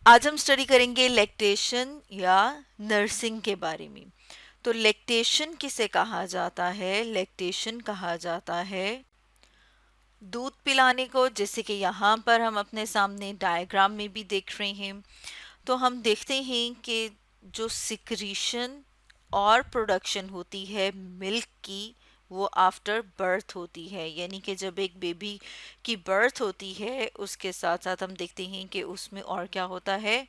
आज हम स्टडी करेंगे लैक्टेशन या नर्सिंग के बारे में। तो लैक्टेशन किसे कहा जाता है? लैक्टेशन कहा जाता है दूध पिलाने को, जैसे कि यहाँ पर हम अपने सामने डायग्राम में भी देख रहे हैं। तो हम देखते हैं कि जो सिक्रीशन और प्रोडक्शन होती है मिल्क की, वो आफ्टर बर्थ होती है। यानी कि जब एक बेबी की बर्थ होती है उसके साथ साथ हम देखते हैं कि उसमें और क्या होता है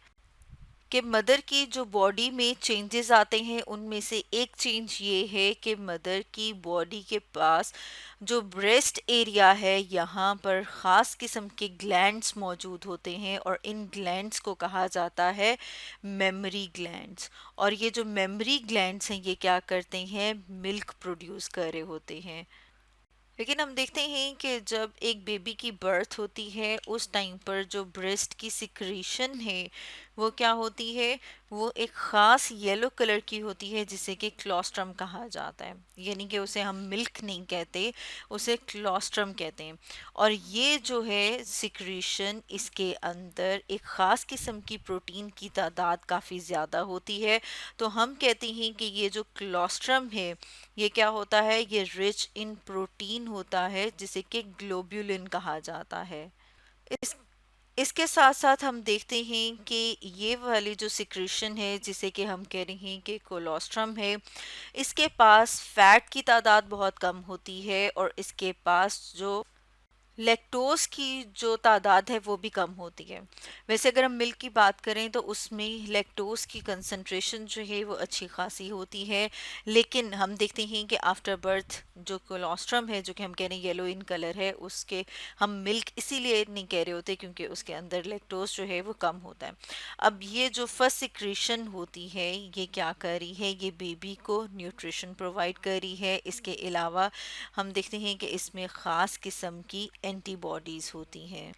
कि मदर की जो बॉडी में चेंजेस आते हैं। उनमें से एक चेंज ये है कि मदर की बॉडी के पास जो ब्रेस्ट एरिया है, यहाँ पर ख़ास किस्म के ग्लैंड्स मौजूद होते हैं और इन ग्लैंड्स को कहा जाता है मेमरी ग्लैंड्स। और ये जो मेमरी ग्लैंड्स हैं ये क्या करते हैं? मिल्क प्रोड्यूस कर रहे होते हैं। लेकिन हम देखते हैं कि जब एक बेबी की बर्थ होती है उस टाइम पर जो ब्रेस्ट की सिक्रीशन है वो क्या होती है? वो एक ख़ास येलो कलर की होती है जिसे कि क्लोस्ट्रम कहा जाता है। यानी कि उसे हम मिल्क नहीं कहते, उसे क्लोस्ट्रम कहते हैं। और ये जो है सिक्रीशन, इसके अंदर एक ख़ास किस्म की प्रोटीन की तादाद काफ़ी ज़्यादा होती है। तो हम कहते हैं कि ये जो क्लोस्ट्रम है ये क्या होता है? ये रिच इन प्रोटीन होता है जिसे कि ग्लोब्यूलिन कहा जाता है। इस इसके साथ साथ हम देखते हैं कि ये वाली जो सिक्रीशन है जिसे कि हम कह रहे हैं कि कोलोस्ट्रम है, इसके पास फैट की तादाद बहुत कम होती है और इसके पास जो लैक्टोज की जो तादाद है वो भी कम होती है। वैसे अगर हम मिल्क की बात करें तो उसमें लैक्टोज की कंसंट्रेशन जो है वो अच्छी खासी होती है। लेकिन हम देखते हैं कि आफ्टर बर्थ जो कोलोस्ट्रम है, जो कि हम कह रहे हैं येलो इन कलर है, उसके हम मिल्क इसीलिए नहीं कह रहे होते क्योंकि उसके अंदर लैक्टोज जो है वो कम होता है। अब ये जो फर्स्ट सिक्रीशन होती है ये क्या कर रही है? ये बेबी को न्यूट्रिशन प्रोवाइड कर रही है। इसके अलावा हम देखते हैं कि इसमें ख़ास किस्म की एंटीबॉडीज़ होती हैं।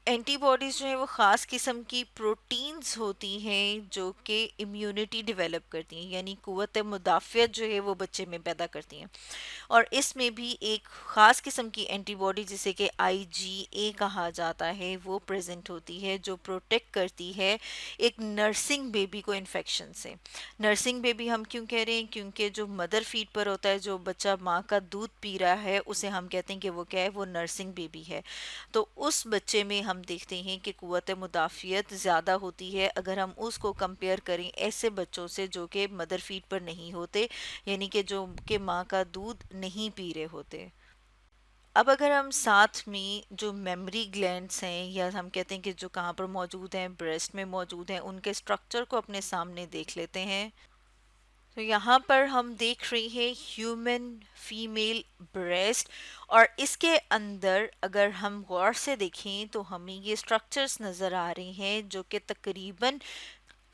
एंटीबॉडीज़ जो है वो ख़ास किस्म की प्रोटीन्स होती हैं जो कि इम्यूनिटी डेवलप करती हैं, यानी क़ुव्वत मुदाफ़ियत जो है वो बच्चे में पैदा करती हैं। और इसमें भी एक ख़ास किस्म की एंटीबॉडी जिसे कि आईजीए कहा जाता है वो प्रेजेंट होती है, जो प्रोटेक्ट करती है एक नर्सिंग बेबी को इन्फेक्शन से। नर्सिंग बेबी हम क्यों कह रहे हैं? क्योंकि जो मदर फीड पर होता है, जो बच्चा माँ का दूध पी रहा है, उसे हम कहते हैं कि वो क्या है? वो नर्सिंग बेबी है। तो उस बच्चे में हम देखते हैं कि क़ुव्वत मुदाफ़ियत ज़्यादा होती है अगर हम उसको कंपेयर करें ऐसे बच्चों से जो कि मदर फीड पर नहीं होते, यानी कि जो कि माँ का दूध नहीं पी रहे होते। अब अगर हम साथ में जो मेमोरी ग्लैंड्स हैं, या हम कहते हैं कि जो कहाँ पर मौजूद हैं, ब्रेस्ट में मौजूद हैं, उनके स्ट्रक्चर को अपने सामने देख लेते हैं। तो यहाँ पर हम देख रहे हैं ह्यूमन फीमेल ब्रेस्ट, और इसके अंदर अगर हम गौर से देखें तो हमें ये स्ट्रक्चर्स नज़र आ रहे हैं जो कि तकरीबन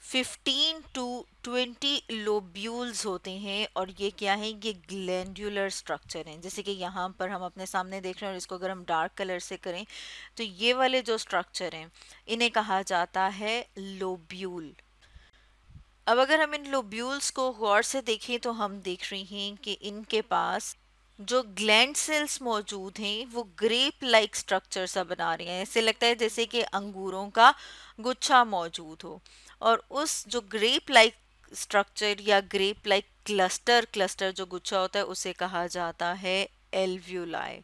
15 टू 20 लोब्यूल्स होते हैं। और ये क्या है? ये ग्लैंडुलर स्ट्रक्चर हैं। जैसे कि यहाँ पर हम अपने सामने देख रहे हैं, और इसको अगर हम डार्क कलर से करें तो ये वाले जो स्ट्रक्चर हैं इन्हें कहा जाता है लोब्यूल। अब अगर हम इन लोब्यूल्स को गौर से देखें तो हम देख रहे हैं कि इनके पास जो ग्लैंड सेल्स मौजूद हैं वो ग्रेप लाइक स्ट्रक्चर सा बना रहे हैं। ऐसे लगता है जैसे कि अंगूरों का गुच्छा मौजूद हो। और उस जो ग्रेप लाइक स्ट्रक्चर या ग्रेप लाइक क्लस्टर क्लस्टर जो गुच्छा होता है उसे कहा जाता है एल्व्यूलाई।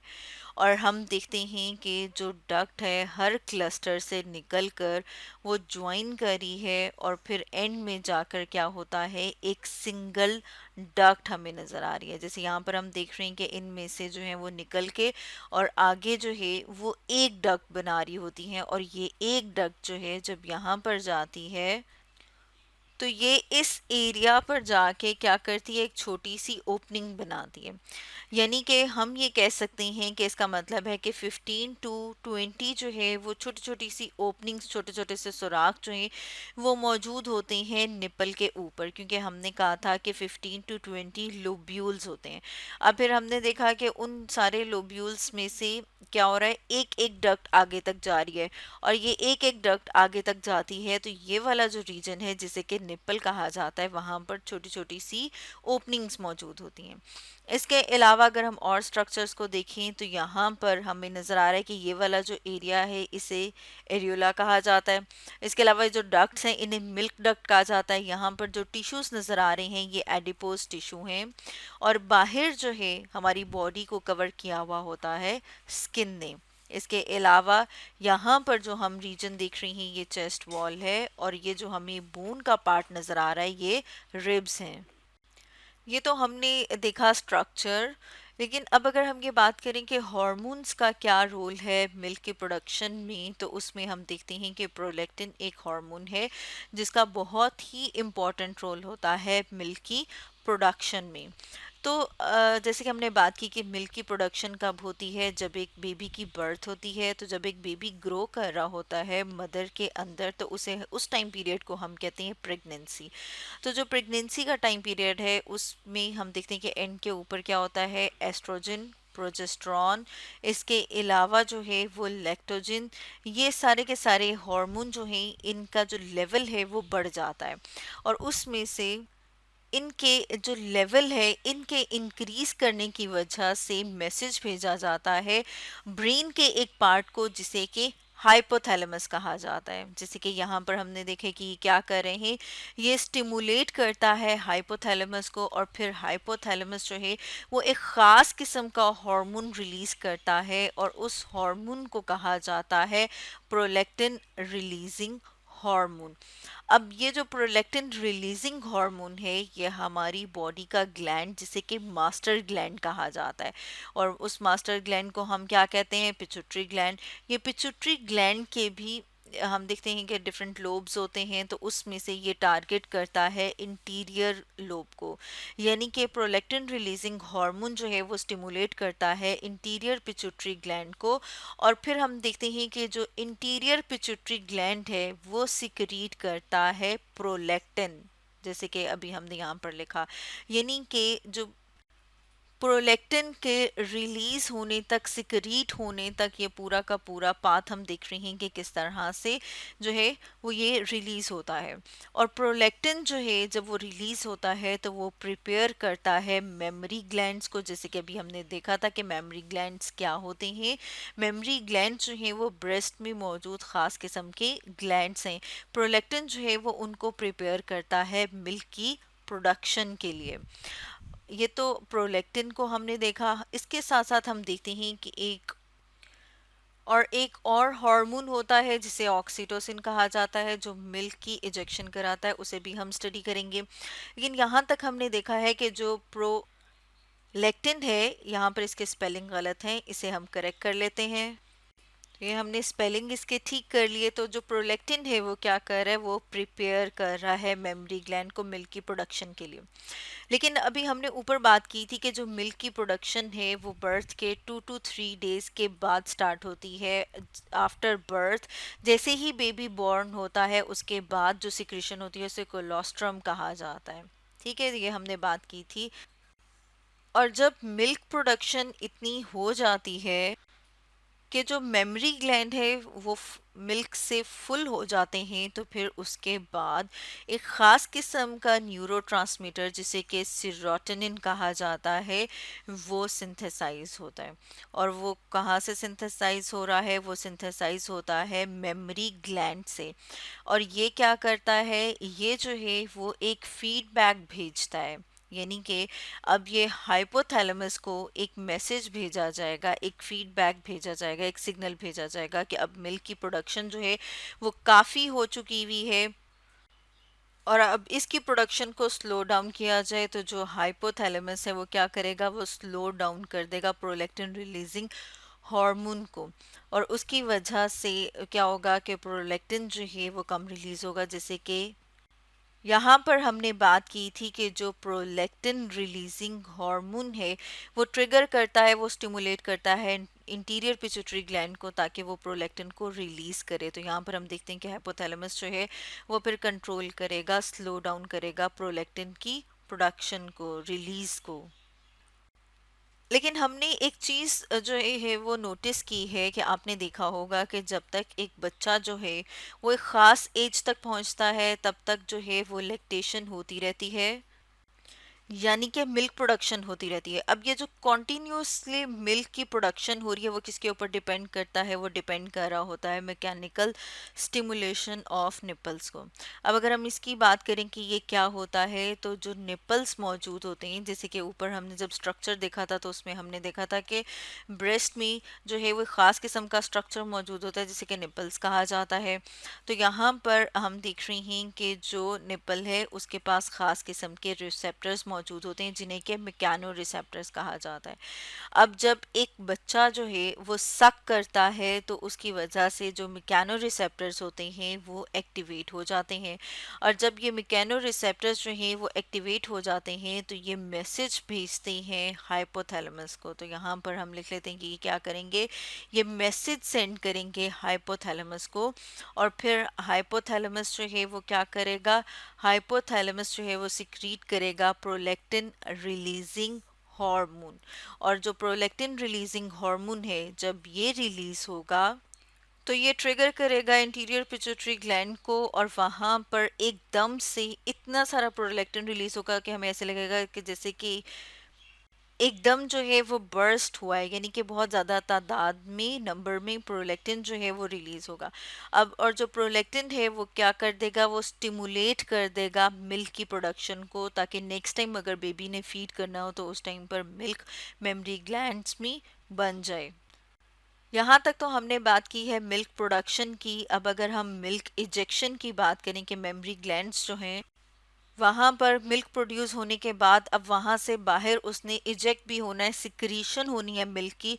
और हम देखते हैं कि जो डक्ट है हर क्लस्टर से निकलकर वो ज्वाइन करी है, और फिर एंड में जाकर क्या होता है? एक सिंगल डक्ट हमें नज़र आ रही है। जैसे यहाँ पर हम देख रहे हैं कि इनमें से जो है वो निकल के और आगे जो है वो एक डक्ट बना रही होती हैं, और ये एक डक्ट जो है जब यहाँ पर जाती है तो ये इस एरिया पर जाके क्या करती है? एक छोटी सी ओपनिंग बनाती है। यानी कि हम ये कह सकते हैं कि इसका मतलब है कि 15 टू 20 जो है वो छोटी छोटी सी ओपनिंग्स, छोटे छोटे से सुराख जो हैं वो मौजूद होते हैं निपल के ऊपर, क्योंकि हमने कहा था कि 15 टू 20 लोब्यूल्स होते हैं। अब फिर हमने देखा कि उन सारे लोब्यूल्स में से क्या हो रहा है? एक एक डक्ट आगे तक जा रही है, और ये एक एक डक्ट आगे तक जाती है। तो ये वाला जो रीजन है जिसे कि निप्पल कहा जाता है, वहाँ पर छोटी छोटी सी ओपनिंग्स मौजूद होती हैं। इसके अलावा अगर हम और स्ट्रक्चर्स को देखें तो यहाँ पर हमें नज़र आ रहा है कि ये वाला जो एरिया है इसे एरियोला कहा जाता है। इसके अलावा जो डक्ट्स हैं इन्हें मिल्क डक्ट कहा जाता है। यहाँ पर जो टिश्यूज़ नज़र आ रहे हैं ये एडिपोज टिश्यू हैं, और बाहर जो है हमारी बॉडी को कवर किया हुआ होता है स्किन ने। इसके अलावा यहाँ पर जो हम रीजन देख रहे हैं ये चेस्ट वॉल है, और ये जो हमें बोन का पार्ट नज़र आ रहा है ये रिब्स हैं। ये तो हमने देखा स्ट्रक्चर, लेकिन अब अगर हम ये बात करें कि हार्मोन्स का क्या रोल है मिल्क के प्रोडक्शन में, तो उसमें हम देखते हैं कि प्रोलैक्टिन एक हार्मोन है जिसका बहुत ही इम्पॉर्टेंट रोल होता है मिल्क की प्रोडक्शन में। तो जैसे कि हमने बात की कि मिल्क की प्रोडक्शन कब होती है, जब एक बेबी की बर्थ होती है। तो जब एक बेबी ग्रो कर रहा होता है मदर के अंदर, तो उसे उस टाइम पीरियड को हम कहते हैं प्रेगनेंसी। तो जो प्रेगनेंसी का टाइम पीरियड है उसमें हम देखते हैं कि एंड के ऊपर क्या होता है, एस्ट्रोजन, प्रोजेस्टेरॉन, इसके अलावा जो है वो लैक्टोजन, ये सारे के सारे हार्मोन जो हैं इनका जो लेवल है वो बढ़ जाता है। और उसमें से इनके जो लेवल है इनके इंक्रीज करने की वजह से मैसेज भेजा जाता है ब्रेन के एक पार्ट को जिसे कि हाइपोथैलेमस कहा जाता है। जैसे कि यहाँ पर हमने देखे कि क्या कर रहे हैं, ये स्टिमुलेट करता है हाइपोथैलेमस को, और फिर हाइपोथैलेमस जो है वो एक ख़ास किस्म का हार्मोन रिलीज करता है, और उस हार्मोन को कहा जाता है प्रोलैक्टिन रिलीजिंग हार्मोन। अब ये जो प्रोलैक्टिन रिलीजिंग हार्मोन है ये हमारी बॉडी का ग्लैंड जिसे कि मास्टर ग्लैंड कहा जाता है, और उस मास्टर ग्लैंड को हम क्या कहते हैं, पिट्यूटरी ग्लैंड। ये पिट्यूटरी ग्लैंड के भी हम देखते हैं कि डिफरेंट लोब्स होते हैं, तो उसमें से ये टारगेट करता है इंटीरियर लोब को, यानी कि प्रोलैक्टिन रिलीजिंग हार्मोन जो है वो स्टिमुलेट करता है इंटीरियर पिट्यूटरी ग्लैंड को। और फिर हम देखते हैं कि जो इंटीरियर पिट्यूटरी ग्लैंड है वो सिक्रीट करता है प्रोलैक्टिन, जैसे कि अभी हमने यहाँ पर लिखा। यानी कि जो प्रोलैक्टिन के रिलीज होने तक, सिक्रीट होने तक, ये पूरा का पूरा पाथ हम देख रहे हैं कि किस तरह से जो है वो ये रिलीज होता है। और प्रोलैक्टिन जो है जब वो रिलीज होता है तो वो प्रिपेयर करता है मेमोरी ग्लैंड्स को, जैसे कि अभी हमने देखा था कि मेमोरी ग्लैंड्स क्या होते हैं। मेमोरी ग्लैंड्स जो हैं वो ब्रेस्ट में मौजूद खास किस्म के ग्लैंड्स हैं। प्रोलैक्टिन जो है वो उनको प्रिपेयर करता है मिल्क की प्रोडक्शन के लिए। ये तो प्रोलैक्टिन को हमने देखा। इसके साथ साथ हम देखते हैं कि एक और हार्मोन होता है जिसे ऑक्सीटोसिन कहा जाता है, जो मिल्क की इजेक्शन कराता है, उसे भी हम स्टडी करेंगे। लेकिन यहाँ तक हमने देखा है कि जो प्रोलैक्टिन है, यहाँ पर इसके स्पेलिंग गलत हैं, इसे हम करेक्ट कर लेते हैं। ये हमने स्पेलिंग इसके ठीक कर लिए। तो जो प्रोलैक्टिन है वो क्या कर रहा है, वो प्रिपेयर कर रहा है मेमोरी ग्लैंड को मिल्क की प्रोडक्शन के लिए। लेकिन अभी हमने ऊपर बात की थी कि जो मिल्क की प्रोडक्शन है वो बर्थ के 2 to 3 डेज के बाद स्टार्ट होती है। आफ्टर बर्थ, जैसे ही बेबी बॉर्न होता है उसके बाद जो सिक्रीशन होती है उसे कोलोस्ट्रम कहा जाता है। ठीक है, ये हमने बात की थी। और जब मिल्क प्रोडक्शन इतनी हो जाती है कि जो मेमोरी ग्लैंड है वो मिल्क से फुल हो जाते हैं, तो फिर उसके बाद एक ख़ास किस्म का न्यूरोट्रांसमीटर जिसे कि सीरोटोनिन कहा जाता है वो सिंथेसाइज होता है। और वो कहाँ से सिंथेसाइज हो रहा है, वो सिंथेसाइज होता है मेमोरी ग्लैंड से। और ये क्या करता है, ये जो है वो एक फीडबैक भेजता है, यानी कि अब ये हाइपोथैलेमस को एक मैसेज भेजा जाएगा, एक फीडबैक भेजा जाएगा, एक सिग्नल भेजा जाएगा कि अब मिल्क की प्रोडक्शन जो है वो काफ़ी हो चुकी हुई है, और अब इसकी प्रोडक्शन को स्लो डाउन किया जाए। तो जो हाइपोथैलेमस है वो क्या करेगा, वो स्लो डाउन कर देगा प्रोलैक्टिन रिलीजिंग हार्मोन को, और उसकी वजह से क्या होगा कि प्रोलैक्टिन जो है वो कम रिलीज होगा। जैसे कि यहाँ पर हमने बात की थी कि जो प्रोलैक्टिन रिलीजिंग हार्मोन है वो ट्रिगर करता है, वो स्टिमुलेट करता है इंटीरियर पिट्यूटरी ग्लैंड को ताकि वो प्रोलैक्टिन को रिलीज करे। तो यहाँ पर हम देखते हैं कि हाइपोथैलेमस जो है वो फिर कंट्रोल करेगा, स्लो डाउन करेगा प्रोलैक्टिन की प्रोडक्शन को, रिलीज को। लेकिन हमने एक चीज़ जो है वो नोटिस की है कि आपने देखा होगा कि जब तक एक बच्चा जो है वो एक ख़ास एज तक पहुंचता है तब तक जो है वो लैक्टेशन होती रहती है, यानी कि मिल्क प्रोडक्शन होती रहती है। अब ये जो कॉन्टिन्यूसली मिल्क की प्रोडक्शन हो रही है वो किसके ऊपर डिपेंड करता है? वो डिपेंड कर रहा होता है मैकेनिकल स्टिमुलेशन ऑफ निपल्स को। अब अगर हम इसकी बात करें कि ये क्या होता है, तो जो निपल्स मौजूद होते हैं, जैसे कि ऊपर हमने जब स्ट्रक्चर देखा था तो उसमें हमने देखा था कि ब्रेस्ट में जो है वो ख़ास किस्म का स्ट्रक्चर मौजूद होता है जिसे कि निपल्स कहा जाता है। तो यहाँ पर हम देख रहे हैं कि जो निपल है उसके पास ख़ास किस्म के रिसेप्टर्स मौजूद होते हैं जिन्हें कि मैकेनो रिसेप्टर्स कहा जाता है। अब जब एक बच्चा जो है वो सक करता है तो उसकी वजह से जो मैकेनो रिसेप्टर्स होते हैं वो एक्टिवेट हो जाते हैं, और जब ये मैकेनो रिसेप्टर्स जो हैं वो एक्टिवेट हो जाते हैं तो ये मैसेज भेजते हैं हाइपोथैलेमस को। तो यहाँ पर हम लिख लेते हैं कि ये क्या करेंगे, ये मैसेज सेंड करेंगे हाइपोथैलेमस को, और फिर हाइपोथैलेमस जो है वो क्या करेगा, हाइपोथैलेमस जो है वो सिक्रीट करेगा प्रोलैक्टिन रिलीजिंग हार्मोन। और जो प्रोलैक्टिन रिलीजिंग हार्मोन है जब ये रिलीज होगा तो ये ट्रिगर करेगा इंटीरियर पिट्यूटरी ग्लैंड को, और वहाँ पर एकदम से इतना सारा प्रोलैक्टिन रिलीज होगा कि हमें ऐसे लगेगा कि जैसे कि एकदम जो है वो बर्स्ट हुआ है, यानी कि बहुत ज़्यादा तादाद में नंबर में प्रोलैक्टिन जो है वो रिलीज होगा। अब और जो प्रोलैक्टिन है वो क्या कर देगा, वो स्टिमुलेट कर देगा मिल्क की प्रोडक्शन को, ताकि नेक्स्ट टाइम अगर बेबी ने फीड करना हो तो उस टाइम पर मिल्क मेमरी ग्लैंड्स में बन जाए। यहाँ तक तो हमने बात की है मिल्क प्रोडक्शन की। अब अगर हम मिल्क इजेक्शन की बात करें कि मेमरी ग्लैंड्स जो हैं वहाँ पर मिल्क प्रोड्यूस होने के बाद अब वहाँ से बाहर उसने इजेक्ट भी होना है, सिक्रीशन होनी है मिल्क की,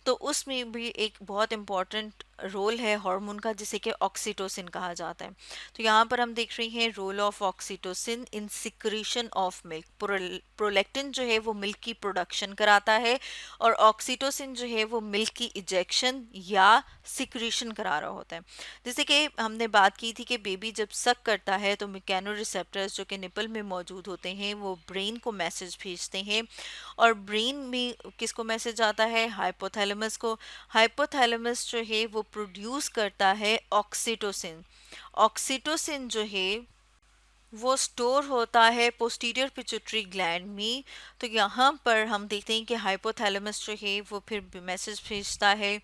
तो उसमें भी एक बहुत इम्पॉर्टेंट रोल है हार्मोन का जिसे कि ऑक्सीटोसिन कहा जाता है। तो यहाँ पर हम देख रहे हैं role of oxytocin in secretion of milk. Prolactin जो है वो मिल्क की प्रोडक्शन कराता है और ऑक्सीटोसिन जो है वो मिल्क की इजेक्शन या सिक्रीशन करा रहा होता है। जैसे कि हमने बात की थी कि बेबी जब सक करता है तो मैकेनो रिसेप्टर्स जो कि निपल में मौजूद होते हैं वो ब्रेन को मैसेज भेजते हैं, और ब्रेन में किसको मैसेज आता है, हाइपोथैलेमस को। हाइपोथैलेमस जो है वो प्रोड्यूस करता है ऑक्सीटोसिन। ऑक्सीटोसिन जो है वो स्टोर होता है पोस्टीरियर पिट्यूटरी ग्लैंड में। तो यहाँ पर हम देखते हैं कि हाइपोथैलेमस जो है वो फिर मैसेज भेजता है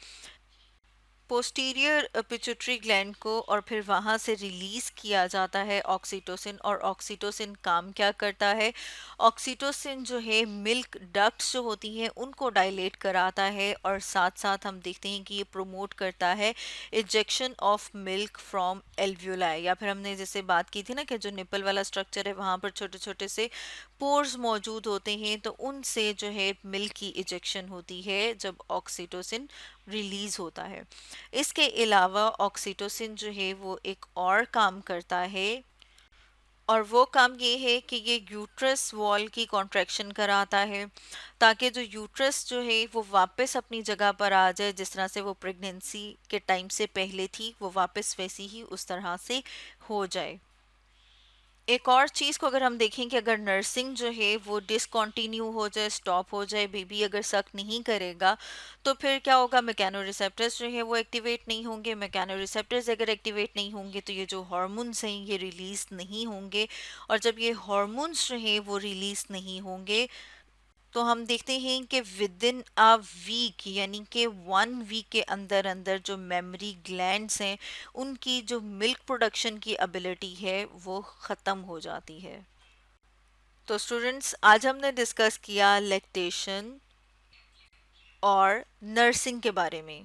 पोस्टीरियर पिट्यूटरी ग्लैंड को, और फिर वहाँ से रिलीज किया जाता है ऑक्सीटोसिन। और ऑक्सीटोसिन काम क्या करता है, ऑक्सीटोसिन जो है मिल्क डक्ट्स जो होती हैं उनको डायलेट कराता है, और साथ साथ हम देखते हैं कि ये प्रोमोट करता है ejection of milk from alveoli, या फिर हमने जैसे बात की थी ना कि जो निपल वाला स्ट्रक्चर है वहाँ पर छोटे छोटे से पोर्स मौजूद होते हैं, तो उनसे जो है मिल्क की इजेक्शन होती है जब ऑक्सीटोसिन रिलीज होता है। इसके अलावा ऑक्सीटोसिन जो है वो एक और काम करता है, और वो काम ये है कि ये यूट्रस वॉल की कॉन्ट्रैक्शन कराता है, ताकि जो यूट्रस जो है वो वापस अपनी जगह पर आ जाए, जिस तरह से वो प्रेगनेंसी के टाइम से पहले थी वो वापस वैसी ही उस तरह से हो जाए। एक और चीज़ को अगर हम देखें कि अगर नर्सिंग जो है वो डिसकंटिन्यू हो जाए, स्टॉप हो जाए, बेबी अगर सक नहीं करेगा, तो फिर क्या होगा, मैकेनो रिसेप्टर्स जो है वो एक्टिवेट नहीं होंगे। मैकेनो रिसेप्टर्स अगर एक्टिवेट नहीं होंगे तो ये जो हार्मोन्स हैं ये रिलीज नहीं होंगे, और जब ये हार्मोन्स जो हैं वो रिलीज नहीं होंगे तो हम देखते हैं कि विद इन अ वीक, यानी कि 1 वीक के अंदर अंदर जो मेमरी ग्लैंड्स हैं उनकी जो मिल्क प्रोडक्शन की एबिलिटी है वो ख़त्म हो जाती है। तो स्टूडेंट्स, आज हमने डिस्कस किया लैक्टेशन और नर्सिंग के बारे में।